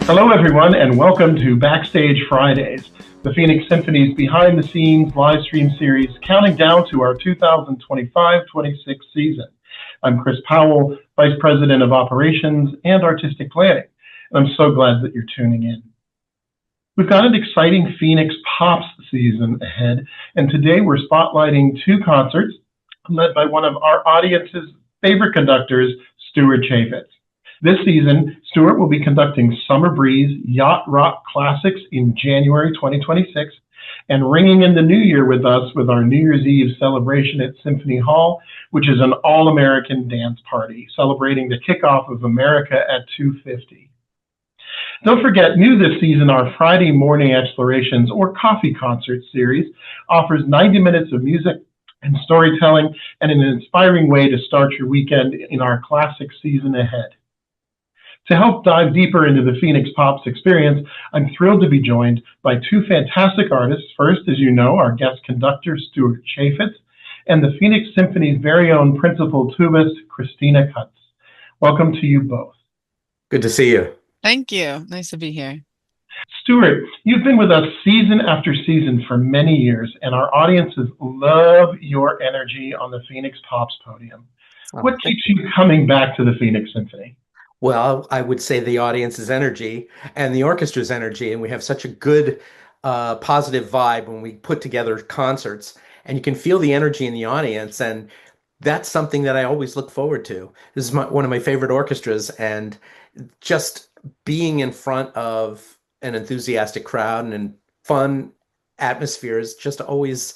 Hello, everyone, and welcome to Backstage Fridays, the Phoenix Symphony's behind-the-scenes live stream series counting down to our 2025-26 season. I'm Chris Powell, Vice President of Operations and Artistic Planning, and I'm so glad that you're tuning in. We've got an exciting Phoenix Pops season ahead, and today we're spotlighting two concerts led by one of our audience's favorite conductors, Stuart Chafetz. This season, Stuart will be conducting Summer Breeze Yacht Rock Classics in January 2026 and ringing in the new year with us with our New Year's Eve celebration at Symphony Hall, which is an all-American dance party celebrating the kickoff of America at 250. Don't forget, new this season, our Friday Morning Explorations or Coffee Concert series offers 90 minutes of music and storytelling and an inspiring way to start your weekend in our classic season ahead. To help dive deeper into the Phoenix Pops experience, I'm thrilled to be joined by two fantastic artists. First, as you know, our guest conductor, Stuart Chafetz, and the Phoenix Symphony's very own Principal Tubist, Cristina Cutts. Welcome to you both. Good to see you. Thank you. Nice to be here. Stuart, you've been with us season after season for many years, and our audiences love your energy on the Phoenix Pops podium. What keeps you coming back to the Phoenix Symphony? Well, I would say the audience's energy and the orchestra's energy, and we have such a good positive vibe when we put together concerts, and you can feel the energy in the audience, and that's something that I always look forward to. This is one of my favorite orchestras, and just being in front of an enthusiastic crowd and fun atmosphere is just always,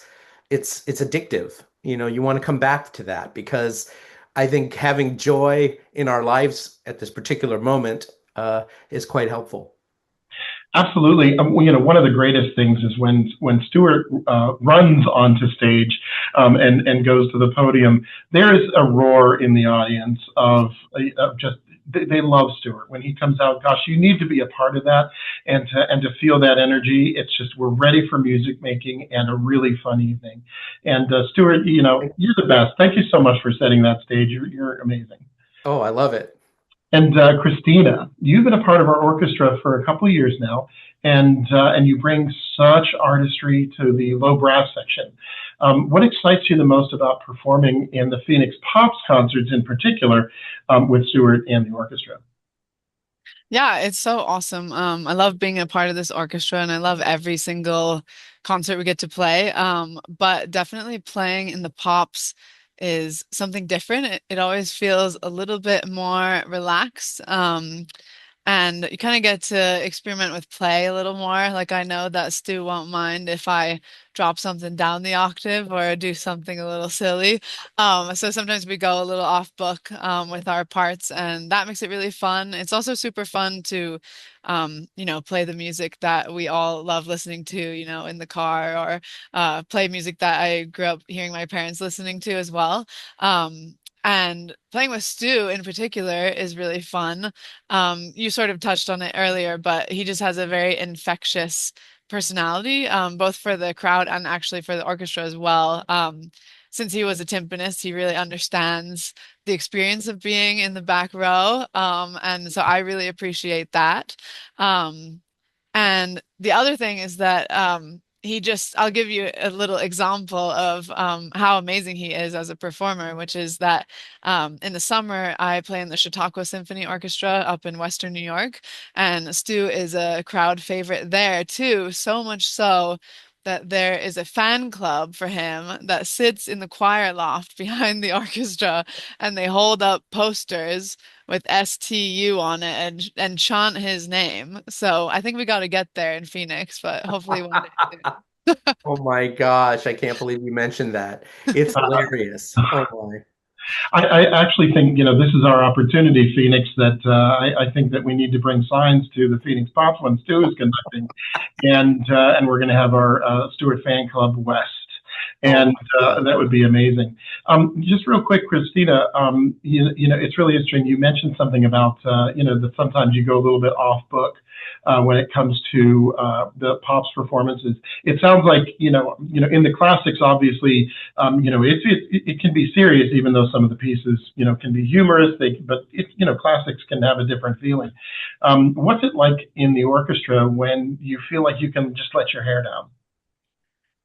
it's addictive. You know, you want to come back to that because I think having joy in our lives at this particular moment is quite helpful. Absolutely. One of the greatest things is when Stuart runs onto stage and goes to the podium, there is a roar in the audience of just they love Stuart. When he comes out, gosh, you need to be a part of that and to feel that energy. It's just, we're ready for music making and a really fun evening. And Stuart, you're the best. Thank you so much for setting that stage. You're amazing. Oh, I love it. And Cristina, you've been a part of our orchestra for a couple of years now, and you bring such artistry to the low brass section. What excites you the most about performing in the Phoenix Pops concerts in particular with Stuart and the orchestra? Yeah, it's so awesome. I love being a part of this orchestra, and I love every single concert we get to play. But definitely playing in the Pops is something different. It always feels a little bit more relaxed. And you kind of get to experiment with play a little more. Like, I know that Stu won't mind if I drop something down the octave or do something a little silly. So sometimes we go a little off book with our parts, and that makes it really fun. It's also super fun to, play the music that we all love listening to, in the car, or play music that I grew up hearing my parents listening to as well. And playing with Stu in particular is really fun. You sort of touched on it earlier, but he just has a very infectious personality, both for the crowd and actually for the orchestra as well. Since he was a timpanist, he really understands the experience of being in the back row. And so I really appreciate that. And the other thing is that I'll give you a little example of how amazing he is as a performer, which is that in the summer, I play in the Chautauqua Symphony Orchestra up in Western New York, and Stu is a crowd favorite there too, so much so that there is a fan club for him that sits in the choir loft behind the orchestra, and they hold up posters with STU on it and chant his name. So I think we got to get there in Phoenix, but hopefully one day soon. Oh my gosh, I can't believe you mentioned that. It's hilarious. Oh my. I actually think, this is our opportunity, Phoenix, that I think that we need to bring signs to the Phoenix Pops when Stu is conducting. And we're going to have our Stuart Fan Club West. Oh and my God. that would be amazing. Just real quick, Christina, it's really interesting. You mentioned something about that sometimes you go a little bit off book when it comes to the pops performances. It sounds like in the classics, obviously, it can be serious, even though some of the pieces can be humorous. But classics can have a different feeling. What's it like in the orchestra when you feel like you can just let your hair down?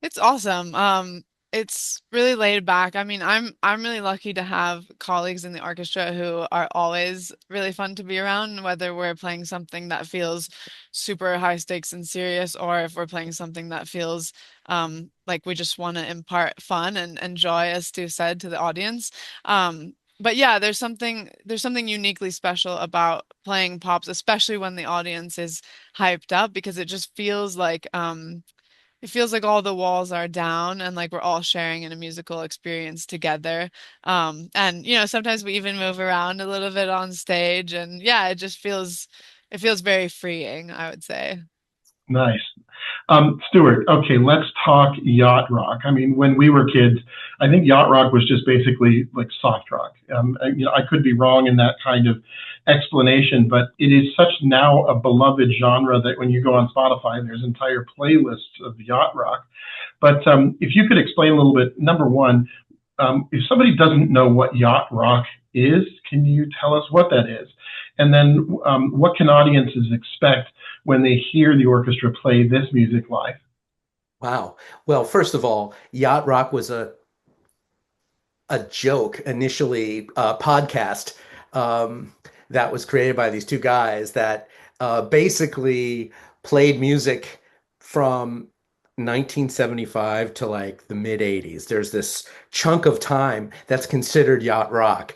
It's awesome. It's really laid back. I mean, I'm really lucky to have colleagues in the orchestra who are always really fun to be around, whether we're playing something that feels super high stakes and serious, or if we're playing something that feels like we just want to impart fun and joy, as Stu said, to the audience. But yeah, there's something uniquely special about playing pops, especially when the audience is hyped up, because it feels like all the walls are down and like we're all sharing in a musical experience together. And sometimes we even move around a little bit on stage, and yeah, it feels very freeing, I would say. Nice. Stuart, okay, let's talk yacht rock. I mean, when we were kids, I think yacht rock was just basically like soft rock. I could be wrong in that kind of explanation, but it is such now a beloved genre that when you go on Spotify, there's entire playlists of yacht rock. But if you could explain a little bit, number one, if somebody doesn't know what yacht rock is, can you tell us what that is? And then what can audiences expect when they hear the orchestra play this music live? Wow. Well, first of all, Yacht Rock was a joke initially, podcast that was created by these two guys that basically played music from 1975 to like the mid 80s. There's this chunk of time that's considered yacht rock.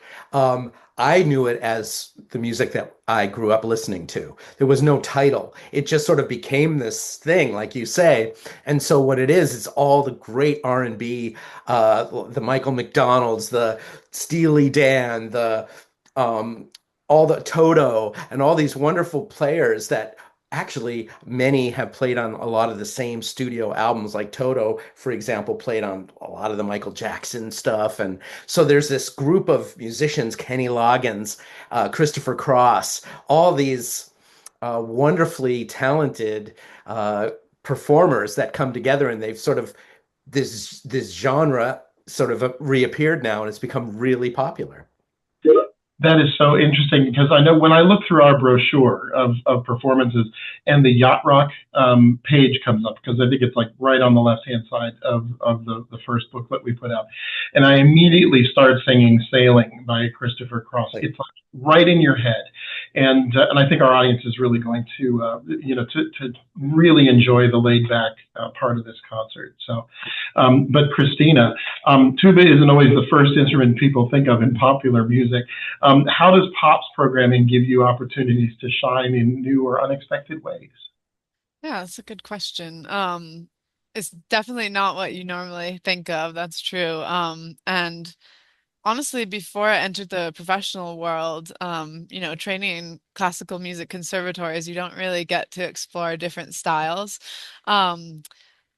I knew it as the music that I grew up listening to. There was no title. It just sort of became this thing, like you say. And so what it is all the great R&B, the Michael McDonald's, the Steely Dan, the um, all the Toto, and all these wonderful players that actually many have played on a lot of the same studio albums. Like Toto, for example, played on a lot of the Michael Jackson stuff. And so there's this group of musicians, Kenny Loggins, Christopher Cross, all these wonderfully talented performers that come together, and they've sort of this genre sort of reappeared now, and it's become really popular. That is so interesting because I know when I look through our brochure of performances and the Yacht Rock page comes up, because I think it's like right on the left hand side of the first booklet we put out. And I immediately start singing Sailing by Christopher Cross. It's like right in your head. And I think our audience is really going to really enjoy the laid back part of this concert. So, but Christina, tuba isn't always the first instrument people think of in popular music. How does POPs programming give you opportunities to shine in new or unexpected ways? Yeah, that's a good question. It's definitely not what you normally think of, that's true. And honestly, before I entered the professional world, training in classical music conservatories, you don't really get to explore different styles. Um,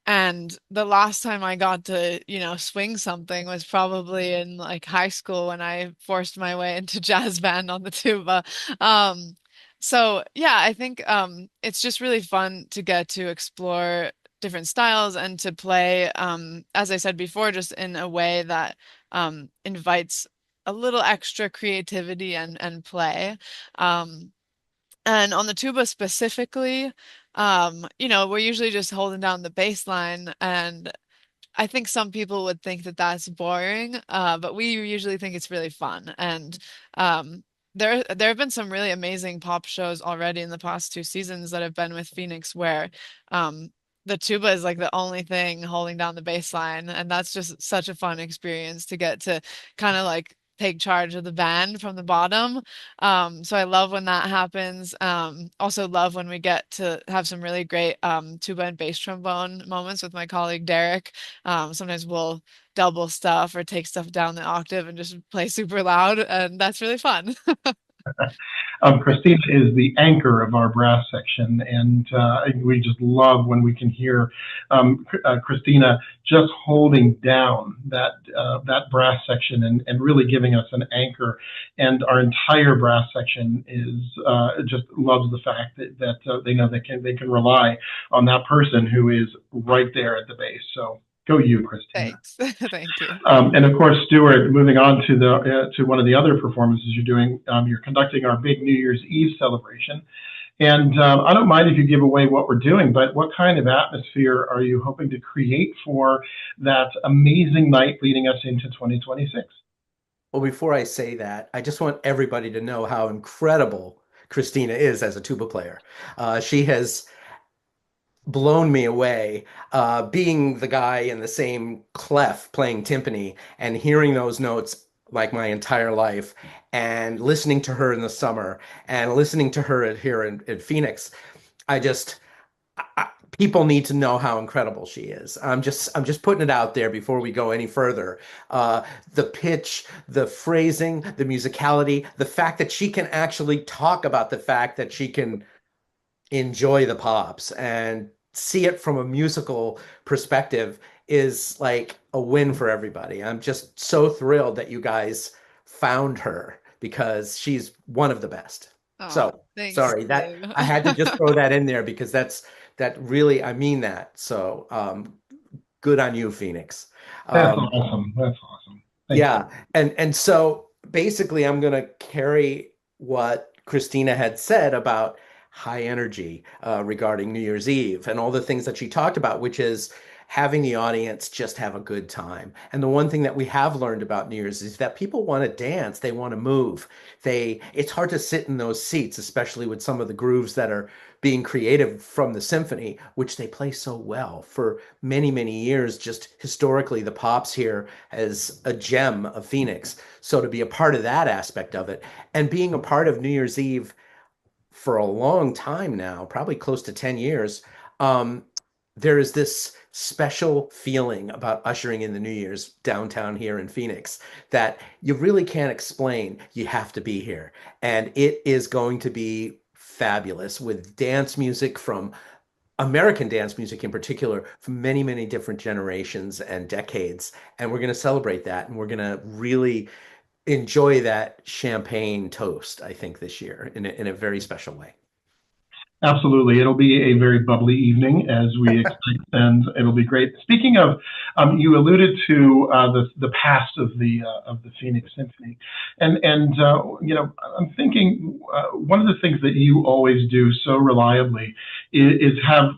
and the last time I got to, swing something was probably in like high school when I forced my way into jazz band on the tuba. Um, so yeah, I think it's just really fun to get to explore different styles and to play, as I said before, just in a way that invites a little extra creativity and play. Um, and on the tuba specifically, we're usually just holding down the bass line, and I think some people would think that that's boring, but we usually think it's really fun. And there have been some really amazing pop shows already in the past 2 seasons that have been with Phoenix where um, the tuba is like the only thing holding down the bass line, and that's just such a fun experience to get to kind of like take charge of the band from the bottom. So I love when that happens. Also love when we get to have some really great tuba and bass trombone moments with my colleague Derek. Sometimes we'll double stuff or take stuff down the octave and just play super loud, and that's really fun. Cristina is the anchor of our brass section, and we just love when we can hear Cristina just holding down that brass section and really giving us an anchor. And our entire brass section is just loves the fact that they know they can rely on that person who is right there at the bass. So go you, Cristina. Thanks. Thank you. And of course, Stuart, moving on to the to one of the other performances you're doing, you're conducting our big New Year's Eve celebration. And I don't mind if you give away what we're doing, but what kind of atmosphere are you hoping to create for that amazing night leading us into 2026? Well, before I say that, I just want everybody to know how incredible Cristina is as a tuba player. She has blown me away, being the guy in the same clef playing timpani and hearing those notes like my entire life, and listening to her in the summer and listening to her here in Phoenix. I just people need to know how incredible she is. I'm just putting it out there before we go any further. The pitch, the phrasing, the musicality, the fact that she can actually talk about the fact that she can enjoy the pops and see it from a musical perspective is like a win for everybody. I'm just so thrilled that you guys found her because she's one of the best. Oh, So thanks, sorry that Dave. I had to just throw that in there because that really, I mean that. So good on you, Phoenix. That's Um, awesome. That's awesome. Thank you. yeah, and so basically, I'm going to carry what Christina had said about high energy regarding New Year's Eve and all the things that she talked about, which is having the audience just have a good time. And the one thing that we have learned about New Year's is that people want to dance, they want to move. It's hard to sit in those seats, especially with some of the grooves that are being created from the symphony, which they play so well for many, many years. Just historically, the pops here as a gem of Phoenix. So to be a part of that aspect of it and being a part of New Year's Eve for a long time now, probably close to 10 years, um, there is this special feeling about ushering in the New Year's downtown here in Phoenix that you really can't explain. You have to be here. And it is going to be fabulous with dance music from American dance music in particular from many, many different generations and decades. And we're going to celebrate that. And we're going to really enjoy that champagne toast, I think, this year in a very special way. Absolutely. It'll be a very bubbly evening as we expect, and it'll be great. Speaking of, you alluded to the past of the Phoenix Symphony, and you know, I'm thinking one of the things that you always do so reliably is have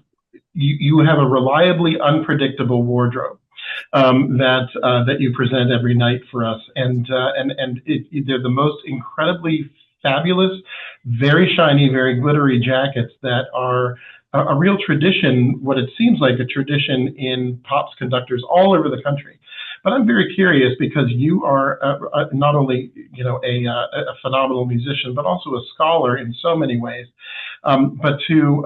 you have a reliably unpredictable wardrobe that you present every night for us, and they're the most incredibly fabulous, very shiny, very glittery jackets that are a real tradition. What it seems like a tradition in pops conductors all over the country. But I'm very curious because you are not only a phenomenal musician, but also a scholar in so many ways. But to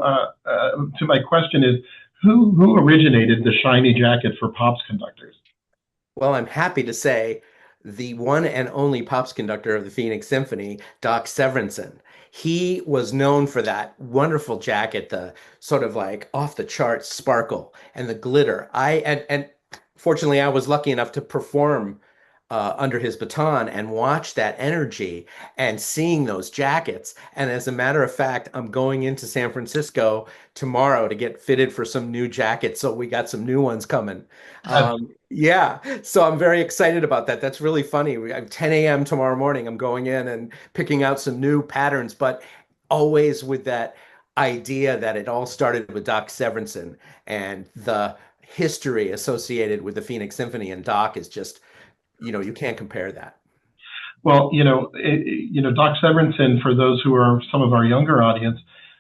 my question is, who originated the shiny jacket for pops conductors? Well, I'm happy to say the one and only pops conductor of the Phoenix Symphony, Doc Severinsen. He was known for that wonderful jacket, the sort of like off the charts sparkle and the glitter. And fortunately I was lucky enough to perform under his baton and watch that energy and seeing those jackets. And as a matter of fact, I'm going into San Francisco tomorrow to get fitted for some new jackets. So we got some new ones coming. Yeah, so I'm very excited about that. That's really funny. At 10 a.m. tomorrow morning, I'm going in and picking out some new patterns, but always with that idea that it all started with Doc Severinsen and the history associated with the Phoenix Symphony. And Doc is just, you can't compare that. Well, Doc Severinsen, for those who are some of our younger audience,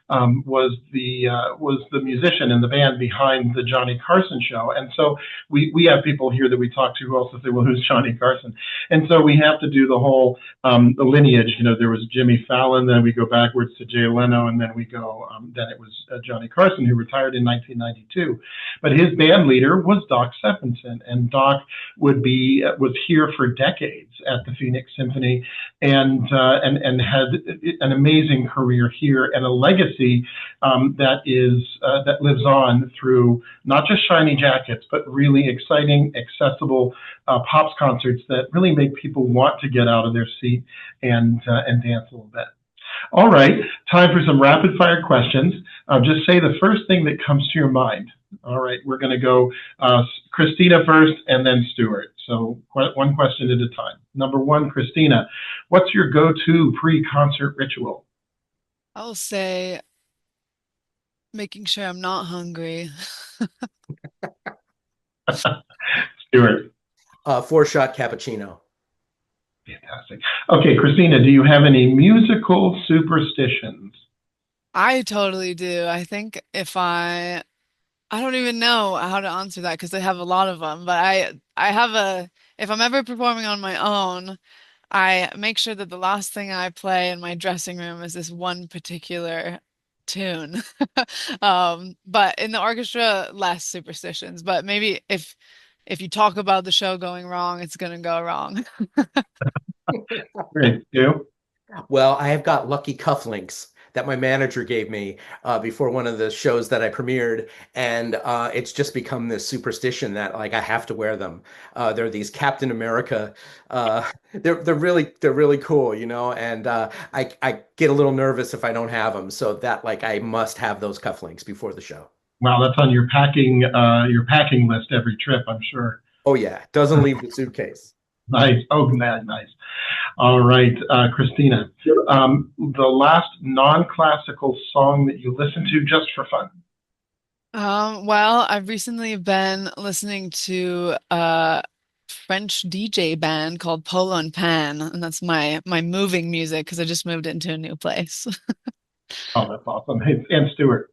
was the musician in the band behind the Johnny Carson show. And so we have people here that we talk to who also say, well, who's Johnny Carson? And so we have to do the whole the lineage. There was Jimmy Fallon, then we go backwards to Jay Leno, and then we go then it was Johnny Carson, who retired in 1992. But his band leader was Doc Seppenson, and Doc was here for decades at the Phoenix Symphony, and had an amazing career here and a legacy that lives on through not just shiny jackets, but really exciting, accessible pops concerts that really make people want to get out of their seat and dance a little bit. All right, time for some rapid fire questions. Just say the first thing that comes to your mind. All right, we're going to go Cristina first and then Stuart. So one question at a time. Number one, Cristina, what's your go-to pre-concert ritual? I'll say making sure I'm not hungry. Stuart. 4-shot cappuccino. Fantastic. Okay, Cristina, do you have any musical superstitions? I totally do. I think I don't even know how to answer that because I have a lot of them, but if I'm ever performing on my own, I make sure that the last thing I play in my dressing room is this one particular tune. But in the orchestra, less superstitions, but maybe if you talk about the show going wrong, it's going to go wrong. Great. You? Well, I have got lucky cufflinks that my manager gave me before one of the shows that I premiered, and it's just become this superstition that like I have to wear them. They're these Captain America. They're really cool, and I get a little nervous if I don't have them, so that like I must have those cufflinks before the show. Wow, that's on your packing list every trip, I'm sure. Oh yeah, doesn't leave the suitcase. Nice. Oh, nice. All right, Cristina, the last non-classical song that you listen to just for fun. Well, I've recently been listening to a French DJ band called Polo and Pan, and that's my moving music because I just moved into a new place. Oh, that's awesome. And Stuart.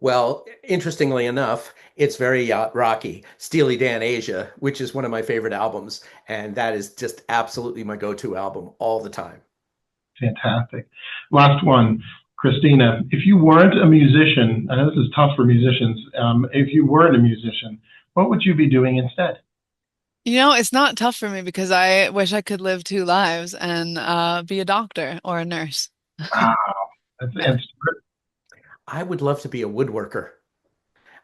Well, interestingly enough, it's very yacht rocky. Steely Dan Asia, which is one of my favorite albums, and that is just absolutely my go-to album all the time. Fantastic. Last one, Cristina. If you weren't a musician, I know this is tough for musicians. If you weren't a musician, what would you be doing instead? It's not tough for me because I wish I could live two lives and be a doctor or a nurse. Wow. And I would love to be a woodworker.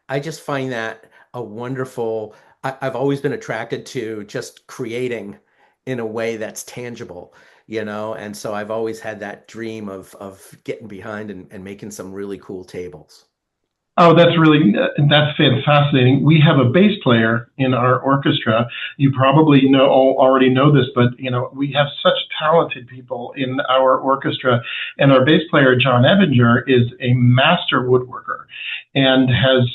I just find that a wonderful, I've always been attracted to just creating in a way that's tangible, and so I've always had that dream of getting behind and making some really cool tables. Oh, that's fascinating. We have a bass player in our orchestra. You probably already know this, but we have such talented people in our orchestra, and our bass player John Ebinger is a master woodworker, and has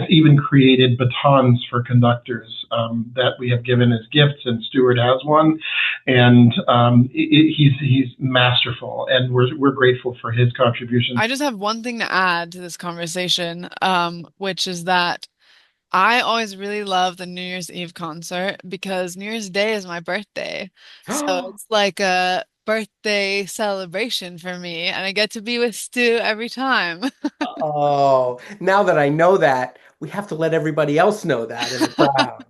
even created batons for conductors that we have given as gifts. And Stuart has one, and he's masterful, and we're grateful for his contribution. I just have one thing to add to this conversation. Which is that I always really love the New Year's Eve concert because New Year's Day is my birthday. So it's like a birthday celebration for me, and I get to be with Stu every time. Oh, now that I know that, we have to let everybody else know that in the crowd.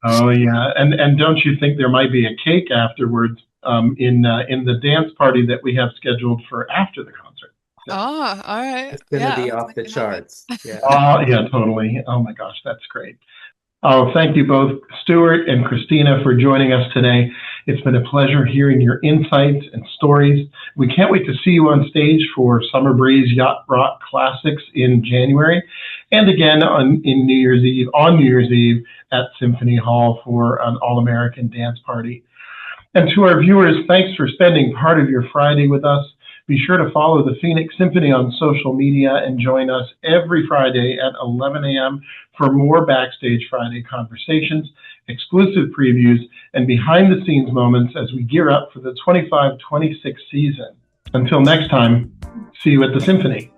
Oh yeah, and don't you think there might be a cake afterwards in the dance party that we have scheduled for after the concert? Oh, all right. It's gonna be off the charts. Yeah. Oh, yeah, totally. Oh my gosh, that's great. Oh, thank you both, Stuart and Cristina, for joining us today. It's been a pleasure hearing your insights and stories. We can't wait to see you on stage for Summer Breeze Yacht Rock Classics in January, and again on New Year's Eve at Symphony Hall for an All-American dance party. And to our viewers, thanks for spending part of your Friday with us. Be sure to follow the Phoenix Symphony on social media and join us every Friday at 11 a.m. for more Backstage Friday conversations, exclusive previews, and behind-the-scenes moments as we gear up for the 25-26 season. Until next time, see you at the Symphony.